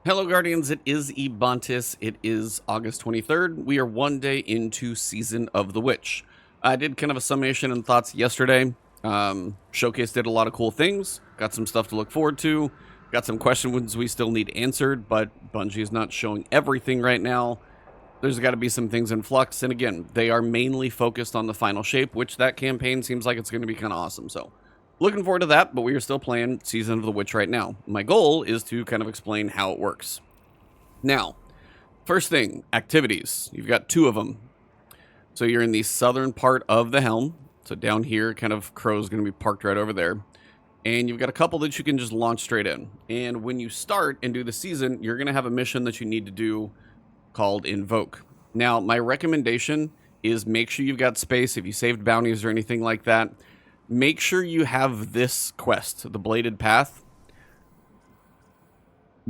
Hello Guardians, it is Ebontis. It is August 23rd. We are one day into Season of the Witch. I did kind of a summation and thoughts yesterday. Showcase did a lot of cool things. Got some stuff to look forward to. Got some questions we still need answered, but Bungie is not showing everything right now. There's got to be some things in flux, and again, they are mainly focused on the final shape, which that campaign seems like it's going to be kind of awesome, so looking forward to that, but we are still playing Season of the Witch right now. My goal is to kind of explain how it works. Now, first thing, activities. You've got two of them. So you're in the southern part of the helm. So down here, kind of Crow's going to be parked right over there. And you've got a couple that you can just launch straight in. And when you start and do the season, you're going to have a mission that you need to do called Invoke. Now, my recommendation is make sure you've got space. If you saved bounties or anything like that, make sure you have this quest, the Bladed Path,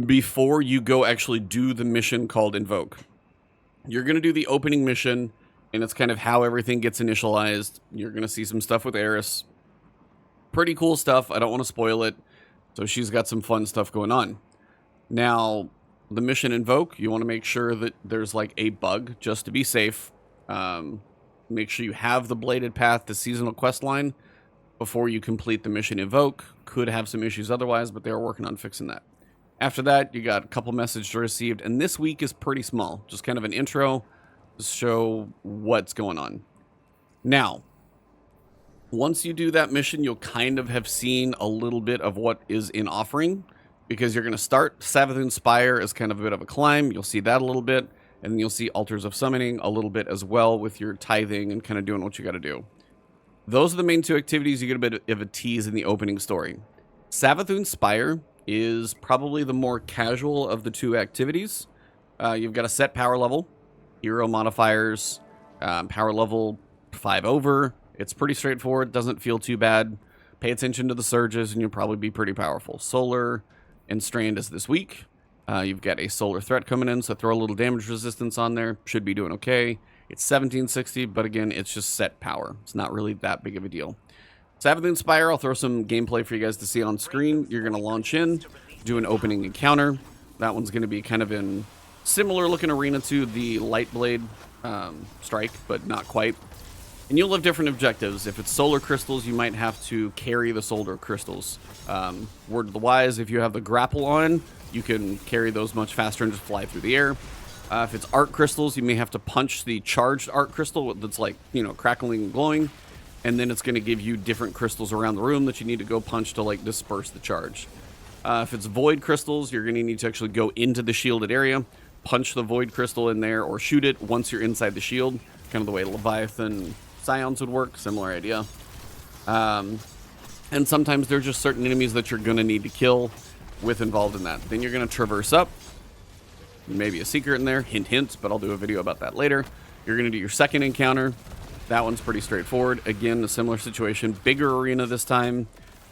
before you go actually do the mission called Invoke. You're going to do the opening mission, and it's kind of how everything gets initialized. You're going to see some stuff with Eris. Pretty cool stuff. I don't want to spoil it. So she's got some fun stuff going on. Now, the mission Invoke, you want to make sure that there's like a bug just to be safe. Make sure you have the Bladed Path, the seasonal quest line, before you complete the mission Invoke. Could have some issues otherwise, but they're working on fixing that. After that, you got a couple messages received, and this week is pretty small. Just kind of an intro to show what's going on. Now, once you do that mission, you'll kind of have seen a little bit of what is in offering, because you're going to start Savathun Spire as kind of a bit of a climb. You'll see that a little bit, and then you'll see Altars of Summoning a little bit as well with your tithing and kind of doing what you got to do. Those are the main two activities. You get a bit of a tease in the opening story. Savathun Spire is probably the more casual of the two activities. You've got a set power level, hero modifiers, power level 5 over. It's pretty straightforward, doesn't feel too bad. Pay attention to the surges and you'll probably be pretty powerful. Solar and Strand is this week. You've got a solar threat coming in, so throw a little damage resistance on there. Should be doing okay. It's 1760, but again, it's just set power. It's not really that big of a deal. Savathun Spire, I'll throw some gameplay for you guys to see on screen. You're going to launch in, do an opening encounter. That one's going to be kind of in similar looking arena to the Light Blade strike, but not quite. And you'll have different objectives. If it's solar crystals, you might have to carry the solar crystals. Word to the wise, if you have the grapple on, you can carry those much faster and just fly through the air. If it's art crystals, you may have to punch the charged art crystal that's like, crackling and glowing. And then it's going to give you different crystals around the room that you need to go punch to like disperse the charge. If it's void crystals, you're going to need to actually go into the shielded area, punch the void crystal in there, or shoot it once you're inside the shield. Kind of the way Leviathan Scions would work, similar idea. And sometimes there's just certain enemies that you're going to need to kill with involved in that. Then you're going to traverse up. Maybe a secret in there, hint, hint, but I'll do a video about that later. You're going to do your second encounter. That one's pretty straightforward. Again, a similar situation, bigger arena this time.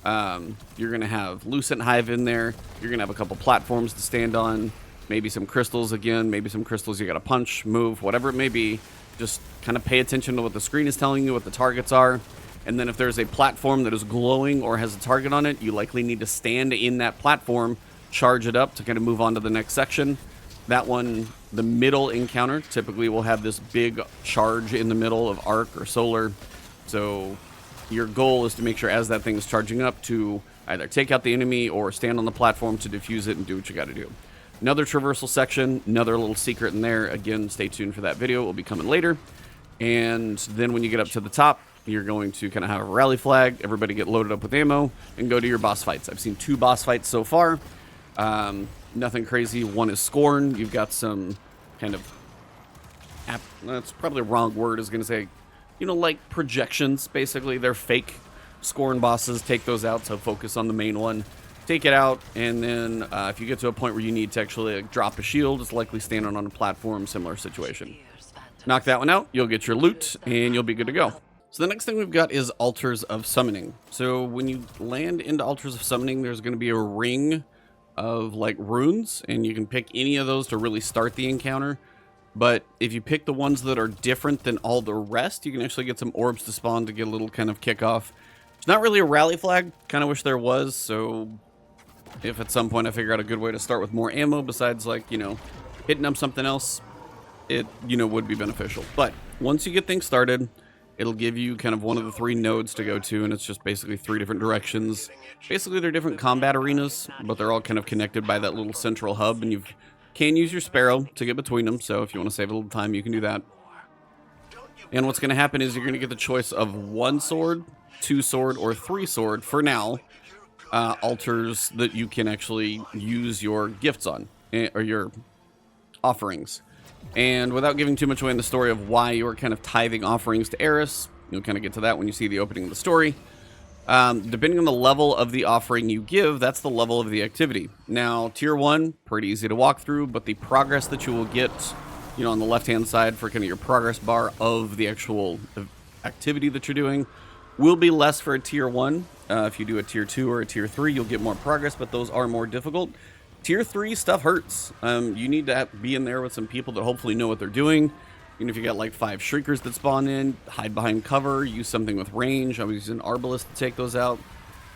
You're going to have Lucent Hive in there. You're going to have a couple platforms to stand on. Maybe some crystals again. Maybe some crystals you got to punch, move, whatever it may be. Just kind of pay attention to what the screen is telling you, what the targets are. And then if there's a platform that is glowing or has a target on it, you likely need to stand in that platform, charge it up to kind of move on to the next section. That one, the middle encounter, typically will have this big charge in the middle of arc or solar. So your goal is to make sure as that thing is charging up to either take out the enemy or stand on the platform to defuse it and do what you got to do. Another traversal section, another little secret in there. Again, stay tuned for that video. It will be coming later. And then when you get up to the top, you're going to kind of have a rally flag. Everybody get loaded up with ammo and go to your boss fights. I've seen 2 boss fights so far. Nothing crazy. One is Scorn. You've got some kind of, that's probably the wrong word, I was going to say, like projections, basically. They're fake Scorn bosses. Take those out, so focus on the main one. Take it out, and then if you get to a point where you need to actually drop a shield, it's likely standing on a platform, similar situation. Knock that one out, you'll get your loot, and you'll be good to go. So the next thing we've got is Altars of Summoning. So when you land into Altars of Summoning, there's going to be a ring of like runes, and you can pick any of those to really start the encounter. But if you pick the ones that are different than all the rest, you can actually get some orbs to spawn to get a little kind of kickoff. It's not really a rally flag, kind of wish there was, so If at some point I figure out a good way to start with more ammo besides, like, you know, hitting up something else, it, you know, would be beneficial. But once you get things started, it'll give you kind of one of the 3 nodes to go to, and it's just basically 3 different directions. Basically, they're different combat arenas, but they're all kind of connected by that little central hub, and you can use your Sparrow to get between them, so if you want to save a little time, you can do that. And what's going to happen is you're going to get the choice of 1 sword, 2 sword, or 3 sword, for now, altars that you can actually use your gifts on, or your offerings. And without giving too much away in the story of why you're kind of tithing offerings to Eris, you'll kind of get to that when you see the opening of the story. Depending on the level of the offering you give, that's the level of the activity. Now, tier 1, pretty easy to walk through, but the progress that you will get, you know, on the left-hand side for kind of your progress bar of the actual activity that you're doing will be less for a tier 1. If you do a tier 2 or a tier 3, you'll get more progress, but those are more difficult. Tier 3 stuff hurts. You need to be in there with some people that hopefully know what they're doing. Even if you got like 5 Shriekers that spawn in, hide behind cover, use something with range. I was using Arbalest to take those out.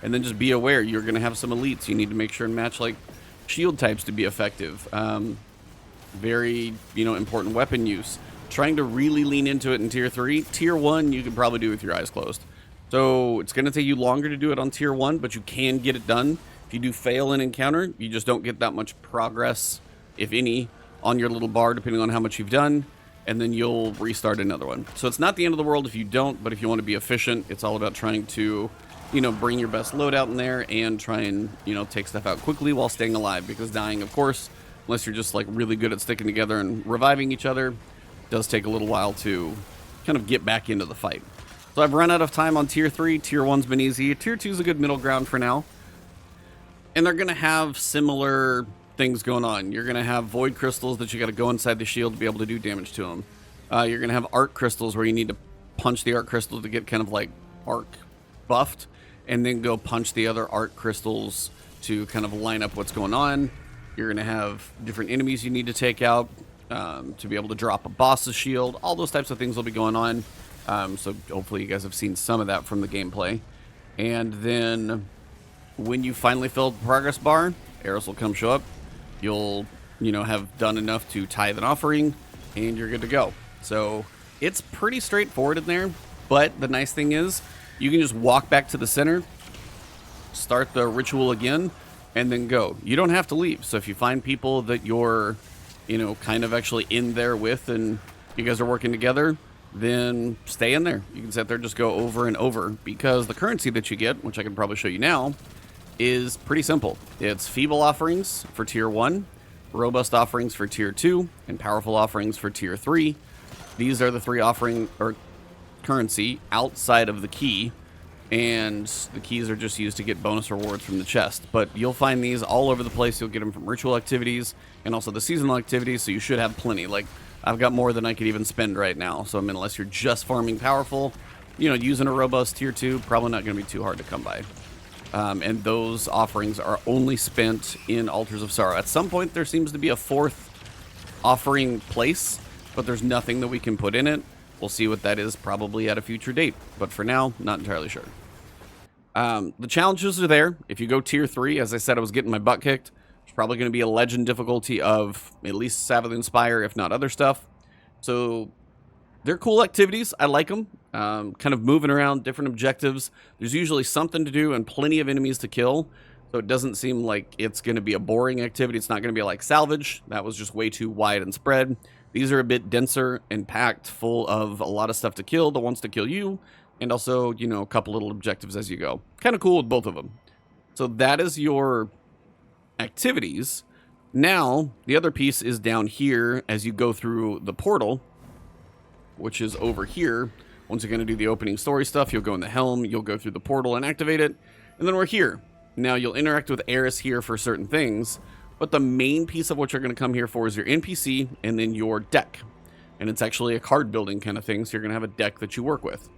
And then just be aware, you're going to have some elites. You need to make sure and match like shield types to be effective. Very, you know, important weapon use. Trying to really lean into it in tier 3. Tier 1, you can probably do with your eyes closed. So it's going to take you longer to do it on tier 1, but you can get it done. If you do fail an encounter, you just don't get that much progress, if any, on your little bar, depending on how much you've done, and then you'll restart another one. So it's not the end of the world if you don't, but if you want to be efficient, it's all about trying to, you know, bring your best loadout in there and try and, you know, take stuff out quickly while staying alive, because dying, of course, unless you're just like really good at sticking together and reviving each other, does take a little while to kind of get back into the fight. So I've run out of time on tier 3. Tier 1's been easy. Tier 2's a good middle ground for now. And they're going to have similar things going on. You're going to have void crystals that you got to go inside the shield to be able to do damage to them. You're going to have arc crystals where you need to punch the arc crystal to get kind of like arc buffed, and then go punch the other arc crystals to kind of line up what's going on. You're going to have different enemies you need to take out to be able to drop a boss's shield. All those types of things will be going on. So hopefully you guys have seen some of that from the gameplay. And then when you finally fill the progress bar, Eris will come show up. You'll, you know, have done enough to tithe an offering, and you're good to go. So it's pretty straightforward in there, but the nice thing is you can just walk back to the center, start the ritual again, and then go. You don't have to leave. So if you find people that you're, you know, kind of actually in there with and you guys are working together, then stay in there. You can sit there, just go over and over, because the currency that you get, which I can probably show you now, is pretty simple. It's feeble offerings for tier 1, robust offerings for tier 2, and powerful offerings for tier 3. These are the 3 offering or currency outside of the key, and the keys are just used to get bonus rewards from the chest. But you'll find these all over the place. You'll get them from ritual activities and also the seasonal activities, so you should have plenty. Like, I've got more than I could even spend right now. So I mean, unless you're just farming powerful, you know, using a robust tier 2, probably not going to be too hard to come by. And those offerings are only spent in Altars of Sorrow. At some point, there seems to be a 4th offering place, but there's nothing that we can put in it. We'll see what that is probably at a future date. But for now, not entirely sure. The challenges are there. If you go tier 3, as I said, I was getting my butt kicked. It's probably going to be a legend difficulty of at least Savathun Spire, if not other stuff. So they're cool activities. I like them. Kind of moving around, different objectives. There's usually something to do and plenty of enemies to kill. So it doesn't seem like it's going to be a boring activity. It's not going to be like Salvage. That was just way too wide and spread. These are a bit denser and packed full of a lot of stuff to kill that wants to kill you. And also, you know, a couple little objectives as you go. Kind of cool with both of them. So that is your activities. Now, the other piece is down here as you go through the portal, which is over here. Once you're going to do the opening story stuff, you'll go in the helm, you'll go through the portal and activate it, and then we're here. Now, you'll interact with Eris here for certain things, but the main piece of what you're going to come here for is your NPC and then your deck. And it's actually a card building kind of thing, so you're going to have a deck that you work with.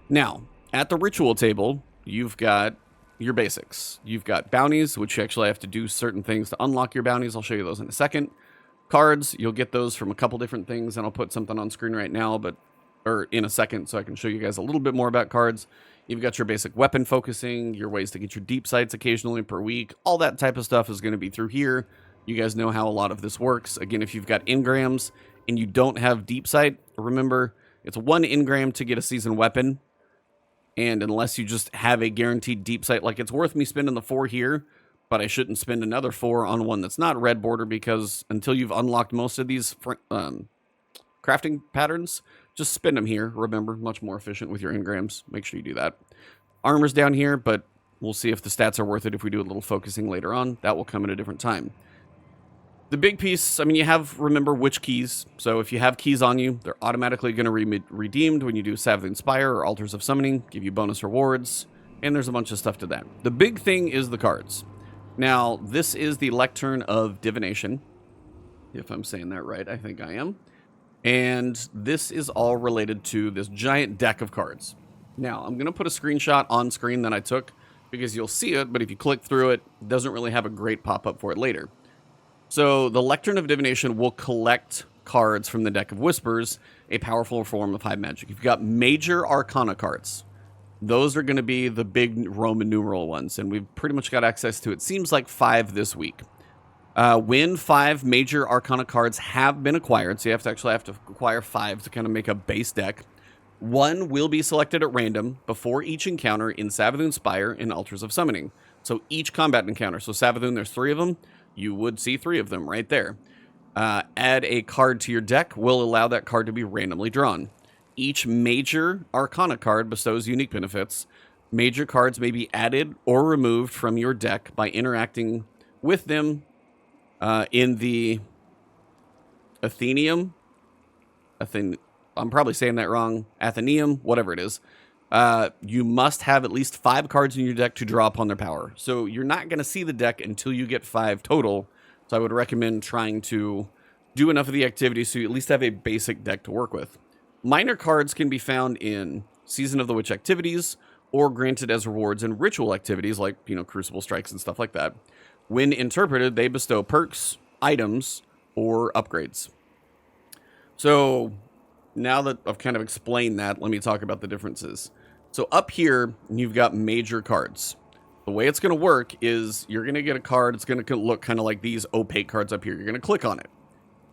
Now, at the ritual table, you've got your basics. You've got bounties, which you actually have to do certain things to unlock your bounties. I'll show you those in a second. Cards, you'll get those from a couple different things, and I'll put something on screen right now, or in a second, so I can show you guys a little bit more about cards. You've got your basic weapon focusing, your ways to get your deep sights occasionally per week. All that type of stuff is going to be through here. You guys know how a lot of this works. Again, if you've got engrams and you don't have deep sight, remember, it's 1 engram to get a seasoned weapon. And unless you just have a guaranteed deep sight, like it's worth me spending the 4 here, but I shouldn't spend another 4 on one that's not red border, because until you've unlocked most of these crafting patterns, just spend them here. Remember, much more efficient with your engrams. Make sure you do that. Armor's down here, but we'll see if the stats are worth it if we do a little focusing later on. That will come at a different time. The big piece, I mean, you have, remember, witch keys. So if you have keys on you, they're automatically going to be redeemed when you do Savathun Spire or Altars of Summoning, give you bonus rewards, and there's a bunch of stuff to that. The big thing is the cards. Now, this is the Lectern of Divination, if I'm saying that right. I think I am. And this is all related to this giant deck of cards. Now, I'm going to put a screenshot on screen that I took because you'll see it, but if you click through it, it doesn't really have a great pop-up for it later. So the Lectern of Divination will collect cards from the deck of Whispers, a powerful form of high magic. You've got major Arcana cards. Those are going to be the big Roman numeral ones, and we've pretty much got access to, it seems like, 5 this week. When 5 major Arcana cards have been acquired, so you have to acquire 5 to kind of make a base deck, 1 will be selected at random before each encounter in Savathun Spire and Altars of Summoning. So each combat encounter. So Savathun, there's 3 of them. You would see 3 of them right there. Add a card to your deck will allow that card to be randomly drawn. Each major Arcana card bestows unique benefits. Major cards may be added or removed from your deck by interacting with them in the Athenaeum. I'm probably saying that wrong. Athenaeum, whatever it is. You must have at least 5 cards in your deck to draw upon their power. So you're not going to see the deck until you get 5 total. So I would recommend trying to do enough of the activity so you at least have a basic deck to work with. Minor cards can be found in Season of the Witch activities or granted as rewards in ritual activities like, Crucible Strikes and stuff like that. When interpreted, they bestow perks, items, or upgrades. So now that I've kind of explained that, let me talk about the differences. So up here, you've got major cards. The way it's going to work is you're going to get a card. It's going to look kind of like these opaque cards up here. You're going to click on it.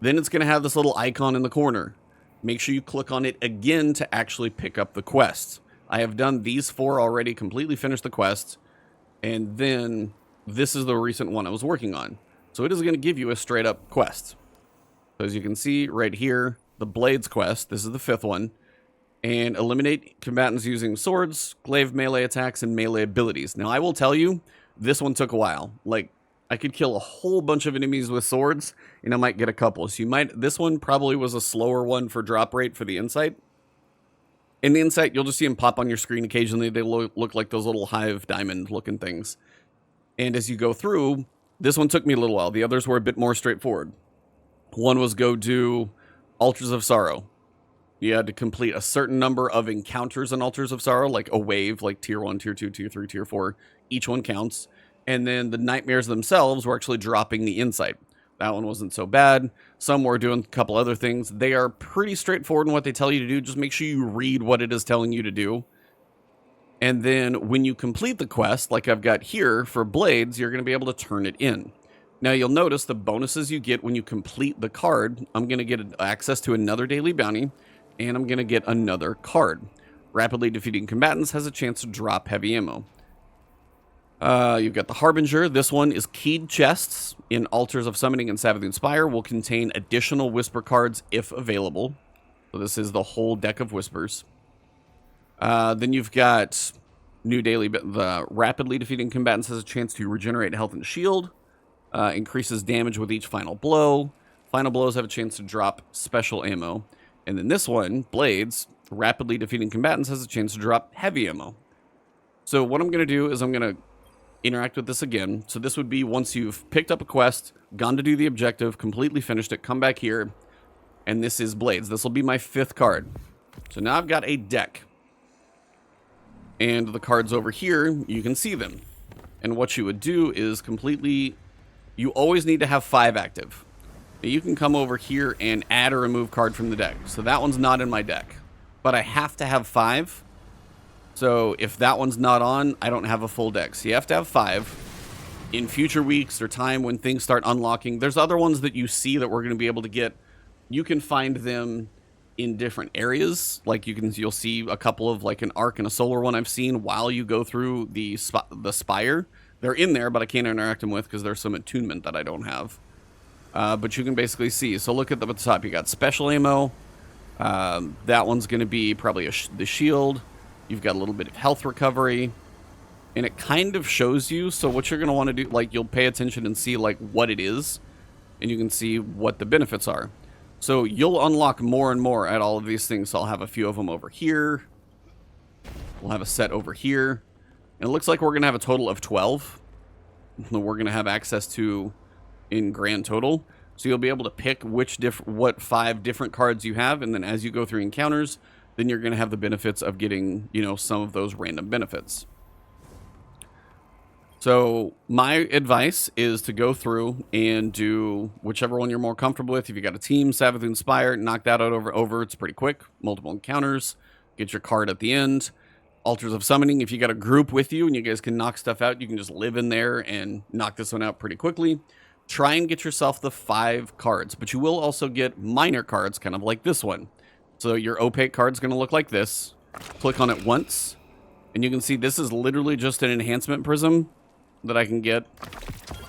Then it's going to have this little icon in the corner. Make sure you click on it again to actually pick up the quest. I have done these 4 already, completely finished the quest. And then this is the recent one I was working on. So it is going to give you a straight up quest. So as you can see right here, the Blades quest, this is the 5th one. And eliminate combatants using swords, glaive melee attacks, and melee abilities. Now, I will tell you, this one took a while. Like, I could kill a whole bunch of enemies with swords, and I might get a couple. So this one probably was a slower one for drop rate for the insight. In the insight, you'll just see them pop on your screen occasionally. They look like those little hive diamond looking things. And as you go through, this one took me a little while. The others were a bit more straightforward. One was go do Altars of Sorrow. You had to complete a certain number of encounters in Altars of Sorrow, like a wave, like tier 1, tier 2, tier 3, tier 4. Each one counts. And then the nightmares themselves were actually dropping the insight. That one wasn't so bad. Some were doing a couple other things. They are pretty straightforward in what they tell you to do. Just make sure you read what it is telling you to do. And then when you complete the quest, like I've got here for Blades, you're going to be able to turn it in. Now you'll notice the bonuses you get when you complete the card. I'm going to get access to another daily bounty, and I'm going to get another card. Rapidly defeating combatants has a chance to drop heavy ammo. You've got the Harbinger. This one is keyed chests in Altars of Summoning and Savathun Spire. Will contain additional Whisper cards if available. So this is the whole deck of Whispers. Then you've got new daily. The rapidly defeating combatants has a chance to regenerate health and shield. Increases damage with each final blow. Final blows have a chance to drop special ammo. And then this one, Blades, rapidly defeating combatants has a chance to drop heavy ammo. So what I'm going to do is I'm going to interact with this again. So this would be once you've picked up a quest, gone to do the objective, completely finished it, come back here, and this is Blades. This will be my 5th card. So now I've got a deck. And the cards over here, you can see them. And what you would do is you always need to have 5 active. You can come over here and add or remove card from the deck. So that one's not in my deck. But I have to have 5. So if that one's not on, I don't have a full deck. So you have to have 5. In future weeks or time when things start unlocking, there's other ones that you see that we're going to be able to get. You can find them in different areas. Like you'll see a couple of like an arc and a solar one I've seen while you go through the Spire. They're in there, but I can't interact them with because there's some attunement that I don't have. But you can basically see. So look at the top. You got special ammo. That one's going to be probably the shield. You've got a little bit of health recovery. And it kind of shows you. So what you're going to want to do, like you'll pay attention and see like what it is. And you can see what the benefits are. So you'll unlock more and more at all of these things. So I'll have a few of them over here. We'll have a set over here. And it looks like we're going to have a total of 12 that we're going to have access to in grand total. So you'll be able to pick what 5 different cards you have. And then as you go through encounters, then you're going to have the benefits of getting, you know, some of those random benefits. So my advice is to go through and do whichever one you're more comfortable with. If you got a team, Savathun, Spire, knock that out over. It's pretty quick. Multiple encounters. Get your card at the end. Altars of Summoning. If you got a group with you and you guys can knock stuff out, you can just live in there and knock this one out pretty quickly. Try and get yourself the 5 cards. But you will also get minor cards, kind of like this one. So your Opaque card's going to look like this. Click on it once. And you can see this is literally just an enhancement prism that I can get,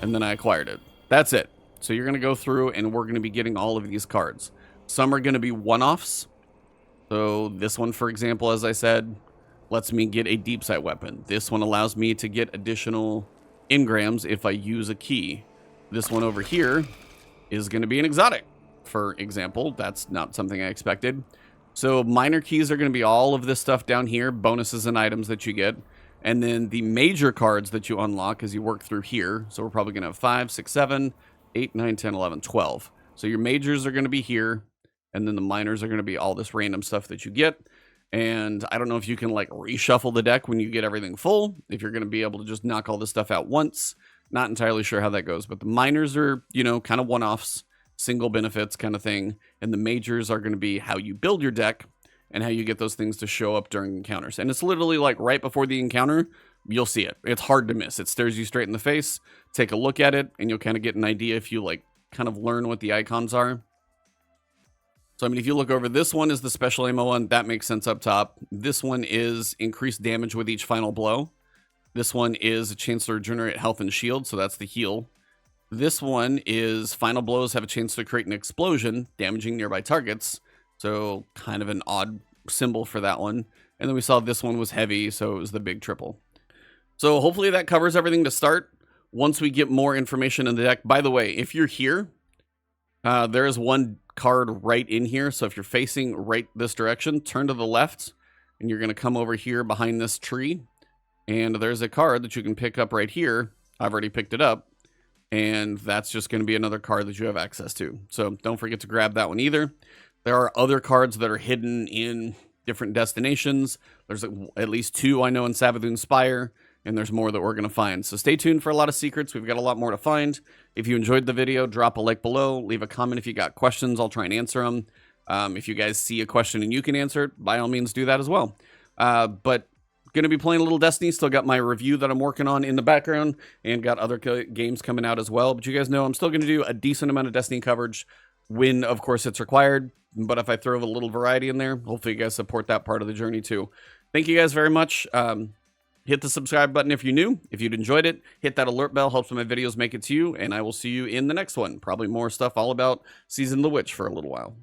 and then I acquired it. That's it. So you're going to go through and we're going to be getting all of these cards. Some are going to be one-offs. So this one, for example, as I said, lets me get a deep sight weapon. This one allows me to get additional engrams if I use a key. This one over here is going to be an exotic, for example. That's not something I expected. So minor keys are going to be all of this stuff down here, bonuses and items that you get. And then the major cards that you unlock as you work through here. So we're probably going to have 5, 6, 7, 8, 9, 10, 11, 12. So your majors are going to be here. And then the minors are going to be all this random stuff that you get. And I don't know if you can like reshuffle the deck when you get everything full. If you're going to be able to just knock all this stuff out once. Not entirely sure how that goes. But the minors are, you know, kind of one-offs. Single benefits kind of thing. And the majors are going to be how you build your deck. And how you get those things to show up during encounters. And it's literally like right before the encounter, you'll see it. It's hard to miss. It stares you straight in the face. Take a look at it, and you'll kind of get an idea if you like kind of learn what the icons are. So, I mean, if you look over, this one is the special ammo one. That makes sense up top. This one is increased damage with each final blow. This one is a chance to regenerate health and shield, so that's the heal. This one is final blows have a chance to create an explosion, damaging nearby targets. So kind of an odd symbol for that one. And then we saw this one was heavy, so it was the big triple. So hopefully that covers everything to start. Once we get more information in the deck, by the way, if you're here, there is one card right in here. So if you're facing right this direction, turn to the left, and you're going to come over here behind this tree. And there's a card that you can pick up right here. I've already picked it up. And that's just going to be another card that you have access to. So don't forget to grab that one either. There are other cards that are hidden in different destinations. There's at least 2 I know in Savathun Spire, and there's more that we're going to find. So stay tuned for a lot of secrets. We've got a lot more to find. If you enjoyed the video, drop a like below. Leave a comment if you got questions. I'll try and answer them. If you guys see a question and you can answer it, by all means do that as well. But going to be playing a little Destiny. Still got my review that I'm working on in the background, and got other games coming out as well. But you guys know I'm still going to do a decent amount of Destiny coverage when, of course, it's required. But if I throw a little variety in there, hopefully you guys support that part of the journey too. Thank you guys very much. Hit the subscribe button if you're new. If you'd enjoyed it, hit that alert bell. Helps my videos make it to you. And I will see you in the next one. Probably more stuff all about Season of the Witch for a little while.